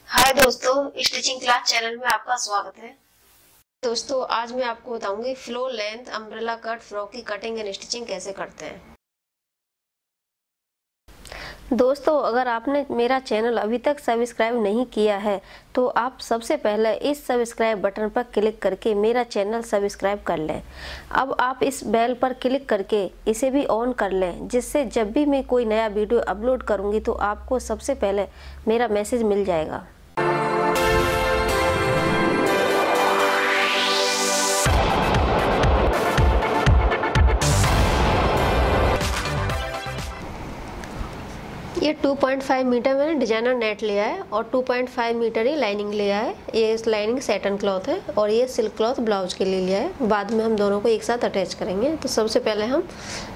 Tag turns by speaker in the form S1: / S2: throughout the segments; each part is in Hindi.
S1: हाय दोस्तों, स्टिचिंग क्लास चैनल में आपका स्वागत है। दोस्तों आज मैं आपको बताऊंगी floor length umbrella cut frock की कटिंग एंड स्टिचिंग कैसे करते हैं। दोस्तों अगर आपने मेरा चैनल अभी तक सब्सक्राइब नहीं किया है तो आप सबसे पहले इस सब्सक्राइब बटन पर क्लिक करके मेरा चैनल सब्सक्राइब कर लें। अब आप इस बेल पर क्लिक करके इसे भी ऑन कर लें, जिससे जब भी मैं कोई नया वीडियो अपलोड करूंगी तो आपको सबसे पहले मेरा मैसेज मिल जाएगा। ये 2.5 मीटर मैंने डिजाइनर नेट लिया है और 2.5 मीटर ही लाइनिंग लिया है। ये इस लाइनिंग सैटन क्लॉथ है और ये सिल्क क्लॉथ ब्लाउज के लिए लिया है। बाद में हम दोनों को एक साथ अटैच करेंगे। तो सबसे पहले हम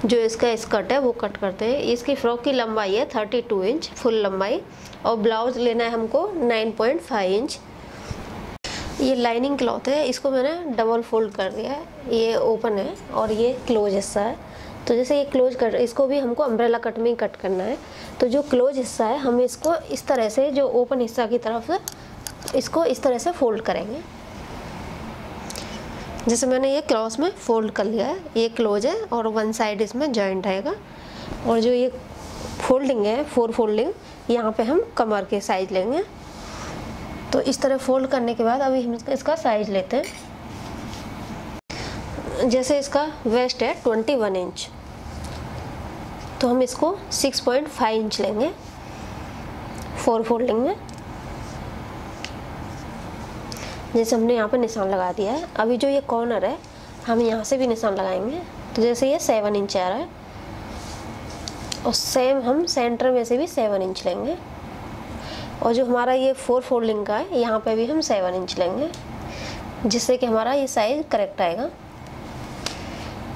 S1: जो इसका स्कर्ट है वो कट करते हैं। इसकी फ्रॉक की लंबाई है 32 इंच फुल लंबाई और ब्लाउज लेना है हमको 9.5 इंच। ये लाइनिंग क्लॉथ है, इसको मैंने डबल फोल्ड कर दिया है। ये ओपन है और ये क्लोज हिस्सा है। तो जैसे ये क्लोज कट, इसको भी हमको अम्ब्रेला कट में ही कट करना है। तो जो क्लोज हिस्सा है हम इसको इस तरह से, जो ओपन हिस्सा की तरफ से इसको इस तरह से फोल्ड करेंगे। जैसे मैंने ये क्लॉथ में फोल्ड कर लिया है। ये क्लोज है और वन साइड इसमें जॉइंट आएगा। और जो ये फोल्डिंग है 4 फोल्डिंग, यहाँ पे हम कमर के साइज लेंगे। तो इस तरह फोल्ड करने के बाद अभी हम इसका साइज लेते हैं। जैसे इसका वेस्ट है 21 इंच, तो हम इसको 6.5 इंच लेंगे 4 फोल्डिंग में। जैसे हमने यहाँ पे निशान लगा दिया है। अभी जो ये कॉर्नर है हम यहाँ से भी निशान लगाएंगे। तो जैसे ये 7 इंच आ रहा है और सेम हम सेंटर में से भी 7 इंच लेंगे। और जो हमारा ये 4 फोल्डिंग का है यहाँ पे भी हम 7 इंच लेंगे, जिससे कि हमारा ये साइज करेक्ट आएगा।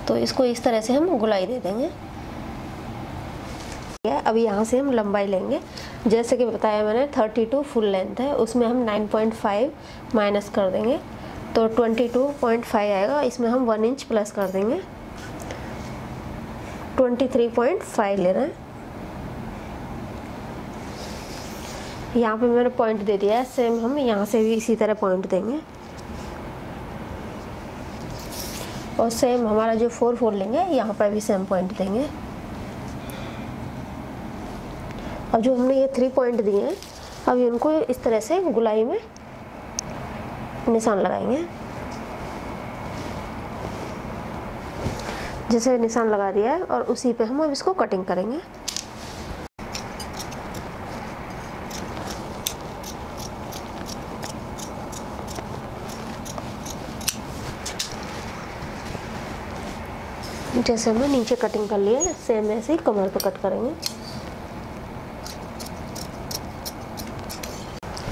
S1: तो इसको इस तरह से हम गोलाई दे देंगे। अब यहाँ से हम लंबाई लेंगे। जैसे कि बताया मैंने 32 फुल लेंथ है, उसमें हम 9.5 माइनस कर देंगे तो 22.5 आएगा। इसमें हम 1 इंच प्लस कर देंगे, 23.5 ले रहे हैं। यहाँ पे मैंने पॉइंट दे दिया है, सेम हम यहाँ से भी इसी तरह पॉइंट देंगे। और सेम हमारा जो 4 फोल्डिंग है यहाँ पर भी सेम पॉइंट देंगे। अब जो हमने ये 3 पॉइंट दिए हैं, अब इनको इस तरह से गुलाई में निशान लगाएंगे। जैसे निशान लगा दिया है और उसी पे हम अब इसको कटिंग करेंगे। जैसे हमने नीचे कटिंग कर लिया है, सेम ऐसे ही कमर पे कट करेंगे।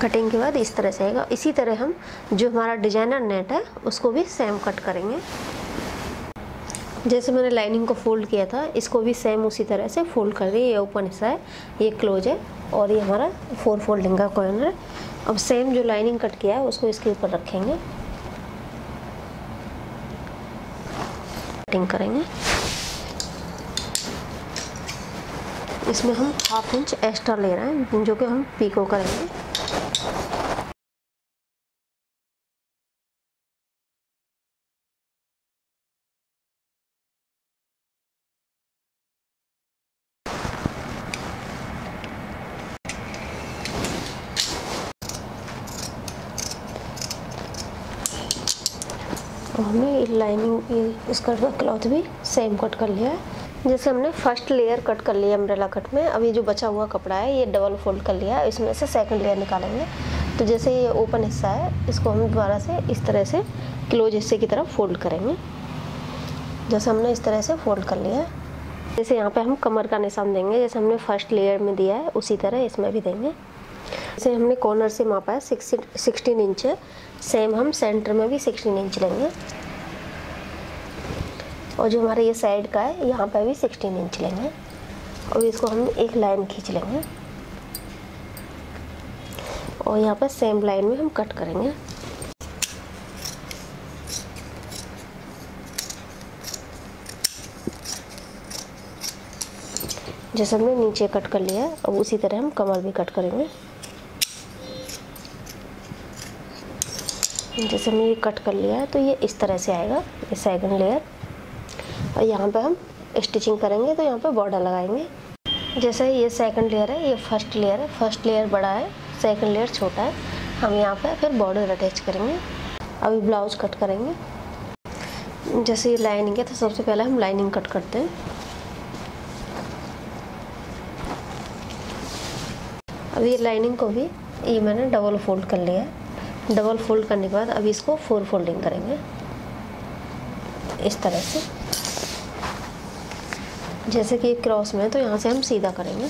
S1: कटिंग के बाद इस तरह से आएगा। इसी तरह हम जो हमारा डिजाइनर नेट है उसको भी सेम कट करेंगे। जैसे मैंने लाइनिंग को फोल्ड किया था, इसको भी सेम उसी तरह से फोल्ड कर दिए। ये ओपन हिस्सा है, ये क्लोज है और ये हमारा 4 फोल्डिंग का कॉर्नर है। अब सेम जो लाइनिंग कट किया है उसको इसके ऊपर रखेंगे, कटिंग करेंगे। इसमें हम 1/2 इंच एक्स्ट्रा ले रहे हैं, जो कि हम पीको करेंगे। और हमने लाइनिंग स्कर्ट का क्लॉथ भी सेम कट कर लिया है। जैसे हमने फर्स्ट लेयर कट कर लिया अम्ब्रेला कट में, अभी जो बचा हुआ कपड़ा है ये डबल फोल्ड कर लिया है। इसमें से सेकंड लेयर निकालेंगे। तो जैसे ये ओपन हिस्सा है, इसको हम दोबारा से इस तरह से क्लोज हिस्से की तरफ फोल्ड करेंगे। जैसे हमने इस तरह से फोल्ड कर लिया है। जैसे यहाँ पे हम कमर का निशान देंगे, जैसे हमने फर्स्ट लेयर में दिया है उसी तरह इसमें भी देंगे। जैसे हमने कॉर्नर से मापा है 16 इंच है, सेम हम सेंटर में भी 16 इंच लेंगे। और जो हमारे ये साइड का है यहाँ पर भी 16 इंच लेंगे। और इसको हम एक लाइन खींच लेंगे और यहाँ पर सेम लाइन में हम कट करेंगे। जैसे हमने नीचे कट कर लिया है, अब उसी तरह हम कमर भी कट करेंगे। जैसे हमने ये कट कर लिया है तो ये इस तरह से आएगा, ये सेकंड लेयर। और यहाँ पे हम स्टिचिंग करेंगे तो यहाँ पे बॉर्डर लगाएंगे। जैसे ये सेकंड लेयर है, ये फर्स्ट लेयर है। फर्स्ट लेयर बड़ा है, सेकंड लेयर छोटा है। हम यहाँ पे फिर बॉर्डर अटैच करेंगे। अभी ब्लाउज कट करेंगे। जैसे ये लाइनिंग है तो सबसे पहले हम लाइनिंग कट करते हैं। अभी ये लाइनिंग को भी ये मैंने डबल फोल्ड कर लिया है। डबल फोल्ड करने के बाद अभी इसको 4 फोल्डिंग करेंगे इस तरह से। जैसे कि क्रॉस में है तो यहाँ से हम सीधा करेंगे।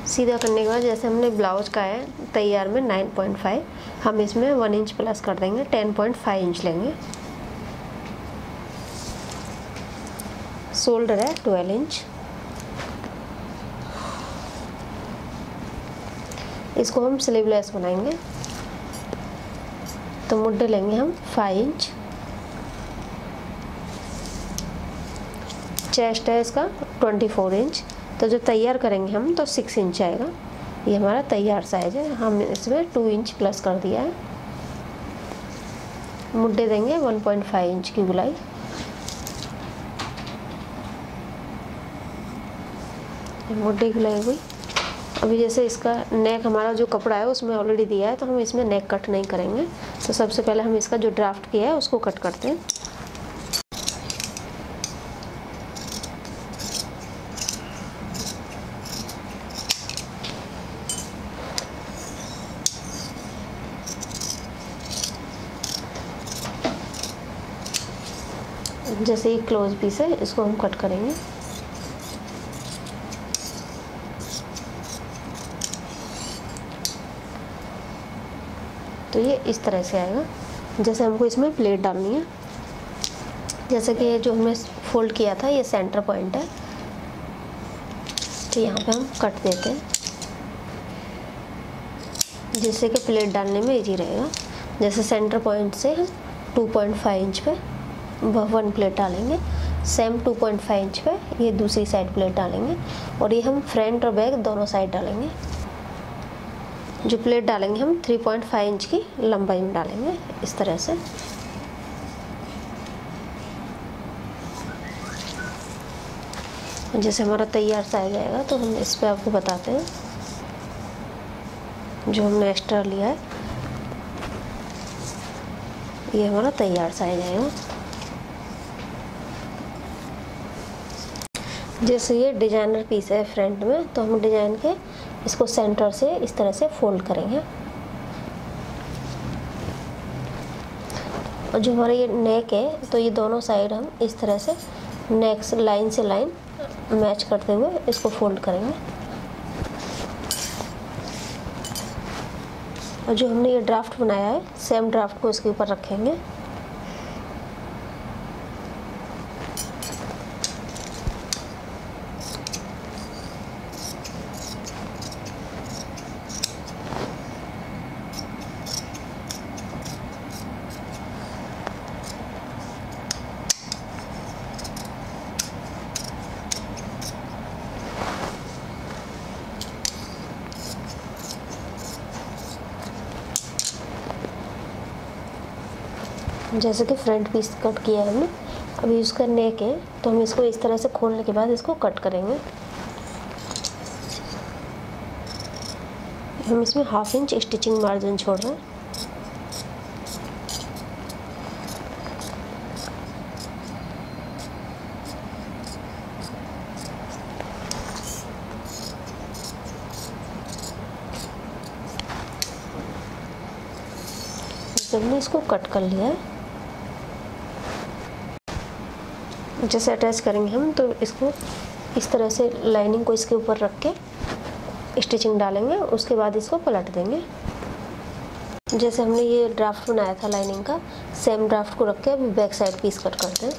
S1: सीधा करने के बाद जैसे हमने ब्लाउज का है तैयार में 9.5, हम इसमें 1 इंच प्लस कर देंगे, 10.5 इंच लेंगे। शोल्डर है 12 इंच। इसको हम स्लीवलेस बनाएंगे तो मुड्ढे लेंगे हम 5 इंच। चेस्ट है इसका 24 इंच। तो जो तैयार करेंगे हम तो 6 इंच आएगा। ये हमारा तैयार साइज है, हम इसमें 2 इंच प्लस कर दिया है। मुड्ढे देंगे 1.5 इंच की गुलाई। मुड्ढे की गुलाई हुई। अभी जैसे इसका नेक हमारा जो कपड़ा है उसमें ऑलरेडी दिया है तो हम इसमें नेक कट नहीं करेंगे। तो सबसे पहले हम इसका जो ड्राफ्ट किया है उसको कट करते हैं। जैसे ये क्लोज पीस है इसको हम कट करेंगे। तो ये इस तरह से आएगा। जैसे हमको इसमें प्लेट डालनी है। जैसे कि ये जो हमने फोल्ड किया था ये सेंटर पॉइंट है, तो यहाँ पे हम कट देते हैं जिससे कि प्लेट डालने में इजी रहेगा। जैसे सेंटर पॉइंट से हम 2.5 इंच पे 1 प्लेट डालेंगे, सेम 2.5 इंच पे ये दूसरी साइड प्लेट डालेंगे और ये हम फ्रंट और बैक दोनों साइड डालेंगे। जो प्लेट डालेंगे हम 3.5 इंच की लंबाई में डालेंगे इस तरह से। जैसे हमारा तैयार साइज आएगा तो हम इस पे आपको बताते हैं जो हमने एक्स्ट्रा लिया है ये हमारा तैयार साइज आएगा। जैसे ये डिजाइनर पीस है फ्रंट में तो हम डिजाइन के इसको सेंटर से इस तरह से फोल्ड करेंगे। और जो हमारा ये नेक है तो ये दोनों साइड हम इस तरह से नेक से लाइन मैच करते हुए इसको फोल्ड करेंगे। और जो हमने ये ड्राफ्ट बनाया है सेम ड्राफ्ट को इसके ऊपर रखेंगे। जैसे कि फ्रंट पीस कट किया है हमने, अभी इसका नेक है तो हम इसको इस तरह से खोलने के बाद इसको कट करेंगे। हम इसमें 1/2 इंच स्टिचिंग मार्जिन छोड़ रहे हैं। हमने इसको कट कर लिया है। जैसे अटैच करेंगे हम तो इसको इस तरह से लाइनिंग को इसके ऊपर रख के स्टिचिंग डालेंगे, उसके बाद इसको पलट देंगे। जैसे हमने ये ड्राफ्ट बनाया था लाइनिंग का सेम ड्राफ्ट को रख के अभी बैक साइड पीस कट करते हैं।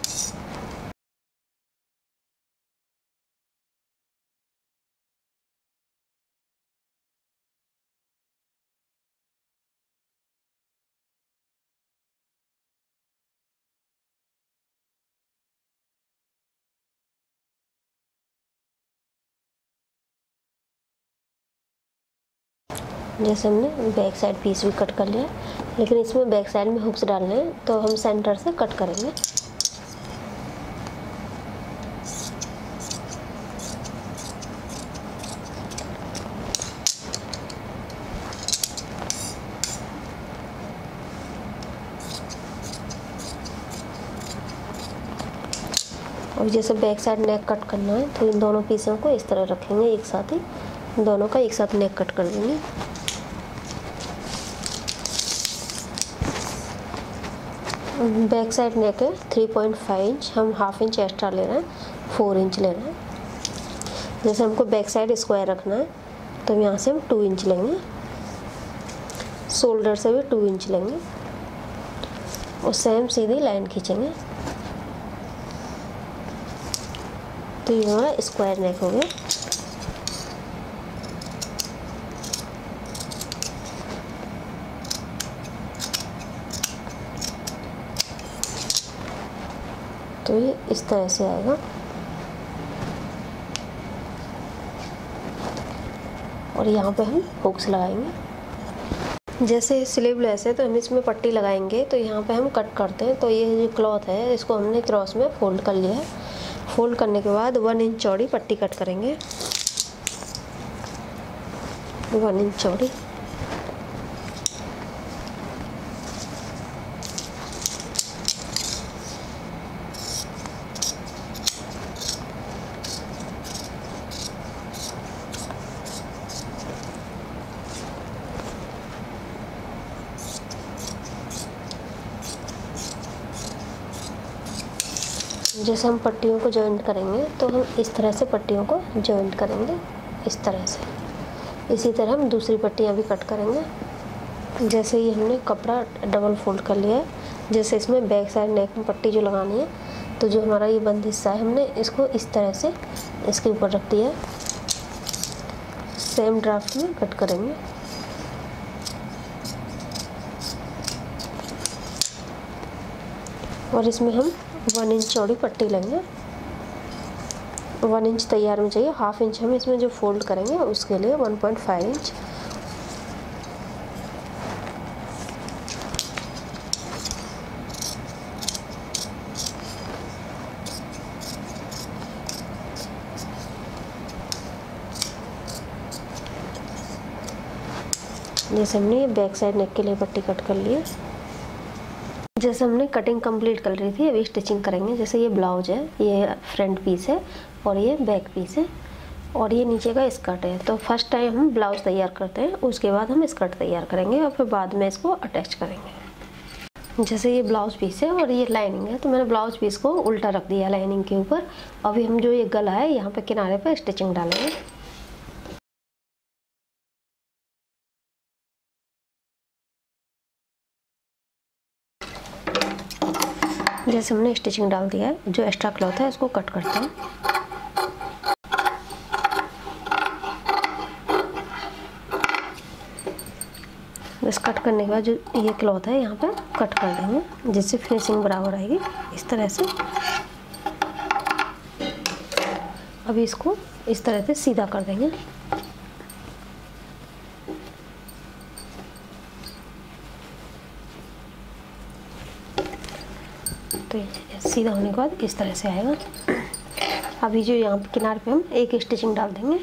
S1: जैसे हमने बैक साइड पीस भी कट कर लिया, लेकिन इसमें बैक साइड में हुक्स डालने हैं तो हम सेंटर से कट करेंगे। और जैसे बैक साइड नेक कट करना है तो इन दोनों पीसों को इस तरह रखेंगे एक साथ ही, दोनों का एक साथ नेक कट कर देंगे। बैक साइड नेक है 3.5 इंच, हम हाफ इंच एक्स्ट्रा ले रहे हैं, 4 इंच ले रहे हैं। जैसे हमको बैक साइड स्क्वायर रखना है तो यहाँ से हम 2 इंच लेंगे, शोल्डर से भी 2 इंच लेंगे और सेम सीधी लाइन खींचेंगे। तो ये हमारा स्क्वायर नेक हो गया। तो ये इस तरह से आएगा और यहाँ पे हम हुक्स लगाएंगे। जैसे स्लीवलेस है तो हम इसमें पट्टी लगाएंगे, तो यहाँ पे हम कट करते हैं। तो ये जो क्लॉथ है इसको हमने क्रॉस में फोल्ड कर लिया है। फोल्ड करने के बाद 1 इंच चौड़ी पट्टी कट करेंगे, 1 इंच चौड़ी। जैसे हम पट्टियों को जॉइंट करेंगे तो हम इस तरह से पट्टियों को जॉइंट करेंगे, इस तरह से। इसी तरह हम दूसरी पट्टियाँ भी कट करेंगे। जैसे ये हमने कपड़ा डबल फोल्ड कर लिया है, जैसे इसमें बैक साइड नेक में पट्टी जो लगानी है, तो जो हमारा ये बंद हिस्सा है हमने इसको इस तरह से इसके ऊपर रख दिया है। सेम ड्राफ्ट में कट करेंगे। और इसमें हम 1 इंच चौड़ी पट्टी लेंगे, 1 इंच तैयार में चाहिए, हाफ इंच हम इसमें जो फोल्ड करेंगे उसके लिए 1.5 इंच। जैसे हमने ये बैक साइड नेक के लिए पट्टी कट कर ली है। जैसे हमने कटिंग कंप्लीट कर ली थी, अभी स्टिचिंग करेंगे। जैसे ये ब्लाउज है, ये फ्रंट पीस है और ये बैक पीस है और ये नीचे का स्कर्ट है। तो फर्स्ट टाइम हम ब्लाउज तैयार करते हैं, उसके बाद हम स्कर्ट तैयार करेंगे और फिर बाद में इसको अटैच करेंगे। जैसे ये ब्लाउज पीस है और ये लाइनिंग है, तो मैंने ब्लाउज पीस को उल्टा रख दिया लाइनिंग के ऊपर। अभी हम जो ये गला है यहाँ पे किनारे पर स्टिचिंग डालेंगे। जैसे हमने स्टिचिंग डाल दिया है, जो एक्स्ट्रा क्लॉथ है इसको कट करते हैं। बस कट करने के बाद जो ये क्लॉथ है यहाँ पे कट कर देंगे, जिससे फिनिशिंग बराबर आएगी इस तरह से। अभी इसको इस तरह से सीधा कर देंगे। तो सीधा होने के बाद इस तरह से आएगा। अभी जो यहाँ पे किनारे पे हम एक स्टिचिंग डाल देंगे।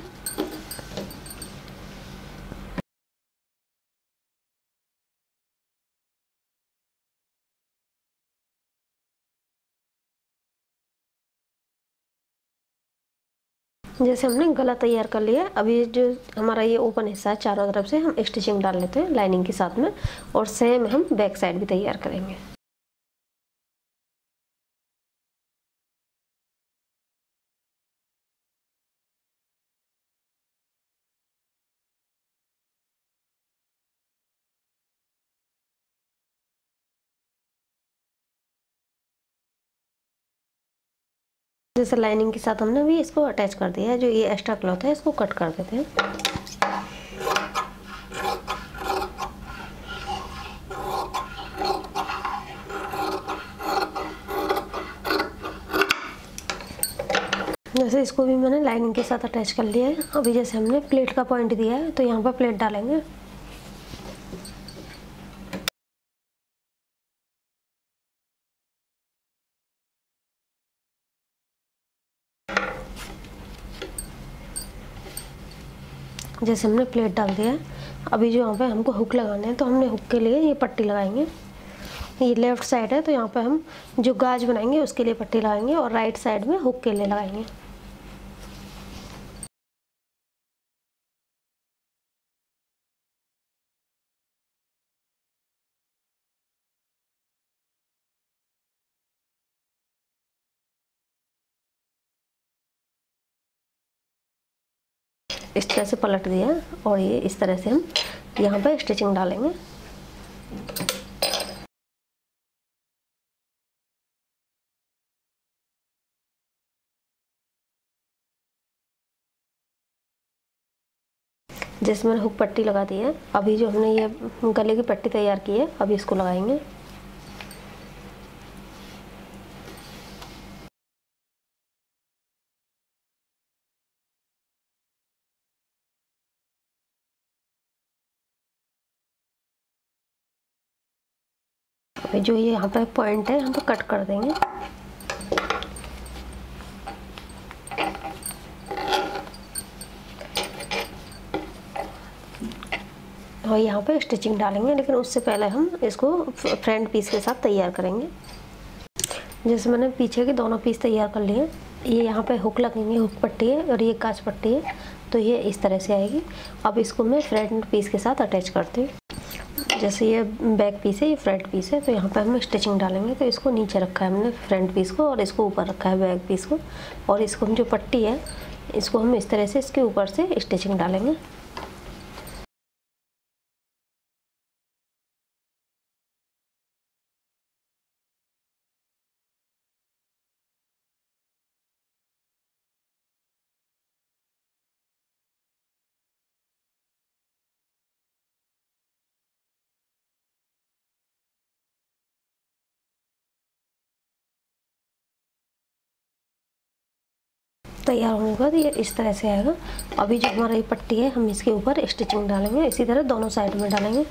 S1: जैसे हमने गला तैयार कर लिया, अभी जो हमारा ये ओपन हिस्सा है चारों तरफ से हम स्टिचिंग डाल लेते हैं लाइनिंग के साथ में, और सेम हम बैक साइड भी तैयार करेंगे। जैसे लाइनिंग के साथ हमने भी इसको अटैच कर दिया है, जो ये एक्स्ट्रा क्लॉथ है इसको कट कर देते हैं। जैसे इसको भी मैंने लाइनिंग के साथ अटैच कर लिया है। अभी जैसे हमने प्लेट का पॉइंट दिया है तो यहाँ पर प्लेट डालेंगे। जैसे हमने प्लेट डाल दिया है, अभी जो यहाँ पे हमको हुक लगाने हैं तो हमने हुक के लिए ये पट्टी लगाएंगे। ये लेफ़्ट साइड है तो यहाँ पे हम जो गाज बनाएंगे उसके लिए पट्टी लगाएंगे और राइट साइड में हुक के लिए लगाएंगे। इस तरह से पलट दिया और ये इस तरह से हम यहाँ पे स्टिचिंग डालेंगे। जैसे मैंने हुक पट्टी लगा दी है, अभी जो हमने ये गले की पट्टी तैयार की है अभी इसको लगाएंगे। अभी जो ये यहाँ पे पॉइंट है यहाँ पे कट कर देंगे। और यहाँ पे स्टिचिंग डालेंगे, लेकिन उससे पहले हम इसको फ्रंट पीस के साथ तैयार करेंगे। जैसे मैंने पीछे के दोनों पीस तैयार कर लिए, ये यहाँ पे हुक लगेंगे, हुक पट्टी है और ये कांच पट्टी है, तो ये इस तरह से आएगी। अब इसको मैं फ्रंट पीस के साथ अटैच करती हूँ। जैसे ये बैक पीस है, ये फ्रंट पीस है, तो यहाँ पे हम स्टिचिंग डालेंगे। तो इसको नीचे रखा है हमने फ्रंट पीस को और इसको ऊपर रखा है बैक पीस को, और इसको हम जो पट्टी है इसको हम इस तरह से इसके ऊपर से स्टिचिंग डालेंगे। तैयार होने के बाद ये इस तरह से आएगा। अभी जो हमारा ये पट्टी है हम इसके ऊपर स्टिचिंग डालेंगे, इसी तरह दोनों साइड में डालेंगे।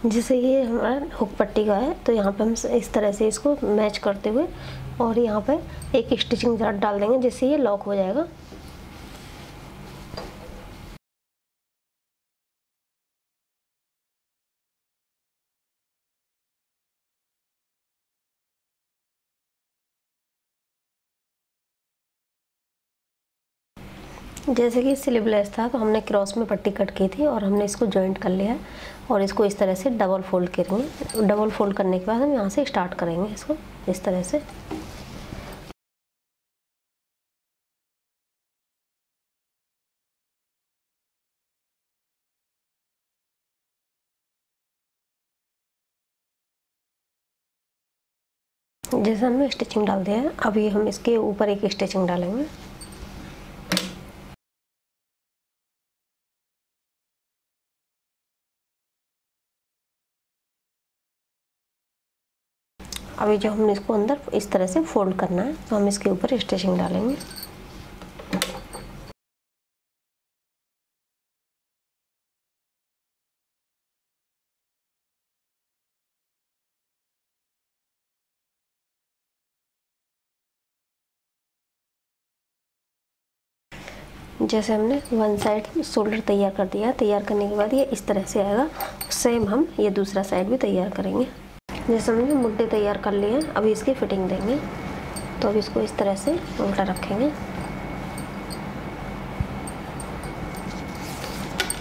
S1: जैसे ये हमारा हुक पट्टी का है तो यहाँ पे हम इस तरह से इसको मैच करते हुए और यहाँ पे एक स्टिचिंग डाल देंगे, जिससे ये लॉक हो जाएगा। जैसे कि स्लीवलेस था तो हमने क्रॉस में पट्टी कट की थी और हमने इसको जॉइंट कर लिया है और इसको इस तरह से डबल फोल्ड करेंगे। डबल फोल्ड करने के बाद हम यहाँ से स्टार्ट करेंगे इसको इस तरह से। जैसे हमने स्टिचिंग डाल दिया है, अभी हम इसके ऊपर एक स्टिचिंग डालेंगे। अभी जो हमने इसको अंदर इस तरह से फोल्ड करना है तो हम इसके ऊपर स्टिचिंग डालेंगे। जैसे हमने वन साइड शोल्डर तैयार कर दिया, तैयार करने के बाद ये इस तरह से आएगा। सेम हम ये दूसरा साइड भी तैयार करेंगे। जैसे हमने मुड्डे तैयार कर लिए हैं, अभी इसकी फिटिंग देंगे। तो अब इसको इस तरह से उल्टा रखेंगे।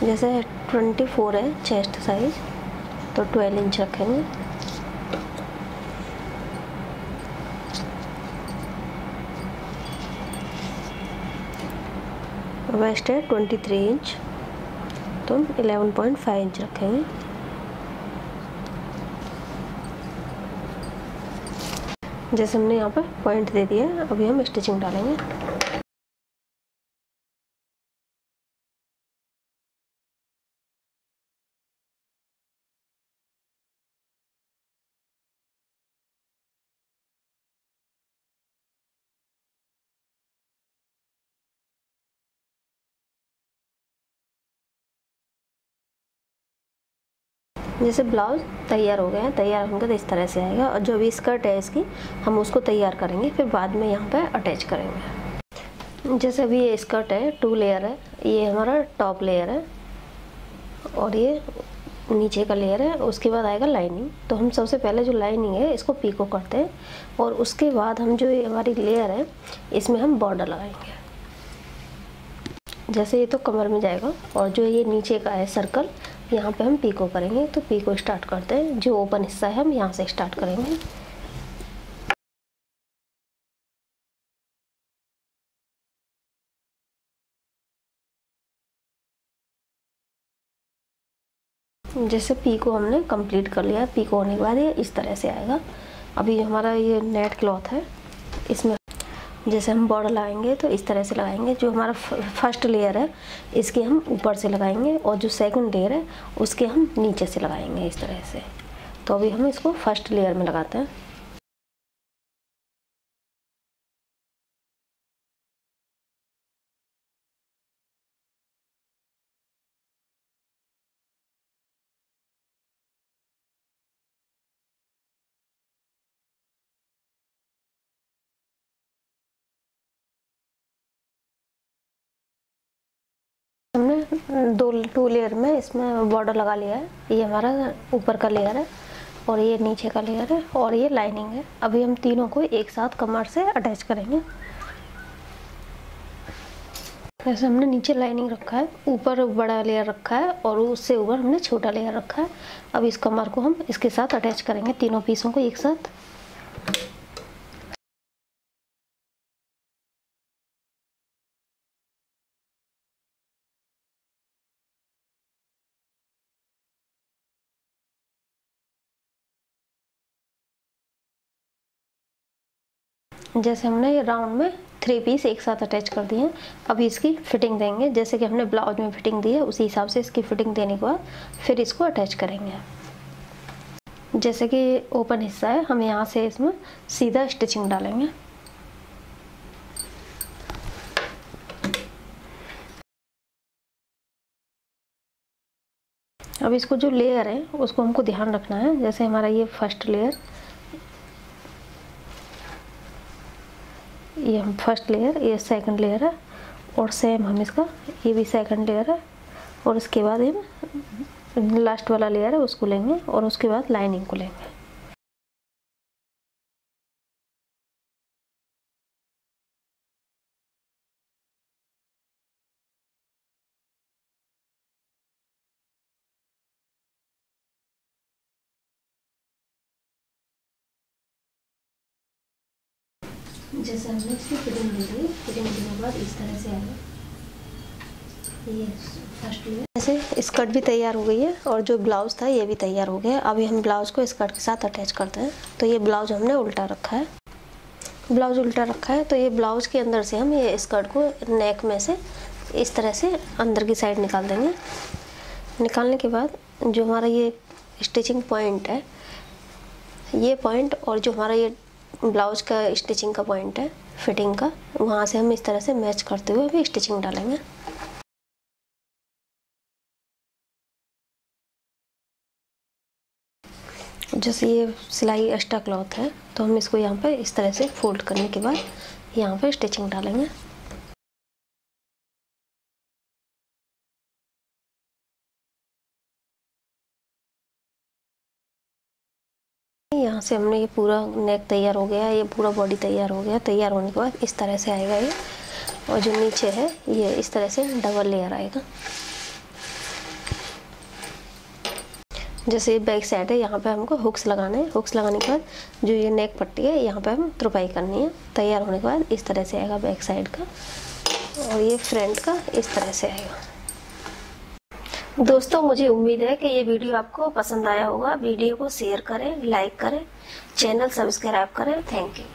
S1: जैसे 24 है चेस्ट साइज, तो 12 इंच रखेंगे। वेस्ट है 23 इंच, तो 11.5 इंच रखेंगे। जैसे हमने यहाँ पे पॉइंट दे दिया, अभी हम स्टिचिंग डालेंगे। जैसे ब्लाउज तैयार हो गया है, तैयार होंगे तो इस तरह से आएगा। और जो भी स्कर्ट है इसकी हम उसको तैयार करेंगे, फिर बाद में यहाँ पे अटैच करेंगे। जैसे अभी ये स्कर्ट है 2 लेयर है, ये हमारा टॉप लेयर है और ये नीचे का लेयर है। उसके बाद आएगा लाइनिंग। तो हम सबसे पहले जो लाइनिंग है इसको पीको करते हैं और उसके बाद हम जो ये हमारी लेयर है इसमें हम बॉर्डर लगाएंगे। जैसे ये तो कमर में जाएगा और जो ये नीचे का है सर्कल यहाँ पे हम पीको करेंगे। तो पीको स्टार्ट करते हैं, जो ओपन हिस्सा है हम यहाँ से स्टार्ट करेंगे। जैसे पीको हमने कंप्लीट कर लिया, पीको होने के बाद ये इस तरह से आएगा। अभी हमारा ये नेट क्लॉथ है, इसमें जैसे हम बॉर्डर लगाएंगे तो इस तरह से लगाएंगे। जो हमारा फर्स्ट लेयर है इसके हम ऊपर से लगाएंगे और जो सेकंड लेयर है उसके हम नीचे से लगाएंगे इस तरह से। तो अभी हम इसको फर्स्ट लेयर में लगाते हैं। हमने 2 लेयर में इसमें बॉर्डर लगा लिया है। ये हमारा ऊपर का लेयर है और ये नीचे का लेयर है और ये लाइनिंग है। अभी हम तीनों को एक साथ कमर से अटैच करेंगे। जैसे हमने नीचे लाइनिंग रखा है, ऊपर बड़ा लेयर रखा है और उससे ऊपर हमने छोटा लेयर रखा है। अब इस कमर को हम इसके साथ अटैच करेंगे, तीनों पीसों को एक साथ। जैसे हमने ये राउंड में 3 पीस एक साथ अटैच कर दिए हैं। अभी इसकी फिटिंग देंगे, जैसे कि हमने ब्लाउज में फिटिंग दी है उसी हिसाब से इसकी फिटिंग देने के बाद फिर इसको अटैच करेंगे। जैसे कि ओपन हिस्सा है, हम यहाँ से इसमें सीधा स्टिचिंग डालेंगे। अब इसको जो लेयर है उसको हमको ध्यान रखना है। जैसे हमारा ये फर्स्ट लेयर, ये हम फर्स्ट लेयर, ये सेकंड लेयर है और सेम हम इसका ये भी सेकंड लेयर है और उसके बाद हम लास्ट वाला लेयर है उसको लेंगे और उसके बाद लाइनिंग को लेंगे। जैसे हमने इसकी फिटिंग दी थी, फिटिंग देने के बाद इस तरह से आएगा ये फर्स्ट लेयर। जैसे स्कर्ट भी तैयार हो गई है और जो ब्लाउज था ये भी तैयार हो गया। अभी हम ब्लाउज को स्कर्ट के साथ अटैच करते हैं। तो ये ब्लाउज हमने उल्टा रखा है, ब्लाउज उल्टा रखा है। तो ये ब्लाउज के अंदर से हम ये स्कर्ट को नेक में से इस तरह से अंदर की साइड निकाल देंगे। निकालने के बाद जो हमारा ये स्टिचिंग पॉइंट है, ये पॉइंट और जो हमारा ये ब्लाउज का स्टिचिंग का पॉइंट है फिटिंग का, वहाँ से हम इस तरह से मैच करते हुए भी स्टिचिंग डालेंगे। जैसे ये सिलाई एक्स्ट्रा क्लॉथ है तो हम इसको यहाँ पे इस तरह से फोल्ड करने के बाद यहाँ पे स्टिचिंग डालेंगे। यहाँ से हमने ये पूरा नेक तैयार हो गया, ये पूरा बॉडी तैयार हो गया। तैयार होने के बाद इस तरह से आएगा ये, और जो नीचे है ये इस तरह से डबल लेयर आएगा। जैसे बैक साइड है, यहाँ पे हमको हुक्स लगाने हैं। हुक्स लगाने के बाद जो ये नेक पट्टी है यहाँ पे हम तुरपाई करनी है। तैयार होने के बाद इस तरह से आएगा बैक साइड का, और ये फ्रंट का इस तरह से आएगा। दोस्तों मुझे उम्मीद है कि ये वीडियो आपको पसंद आया होगा। वीडियो को शेयर करें, लाइक करें, चैनल सब्सक्राइब करें। Thank you.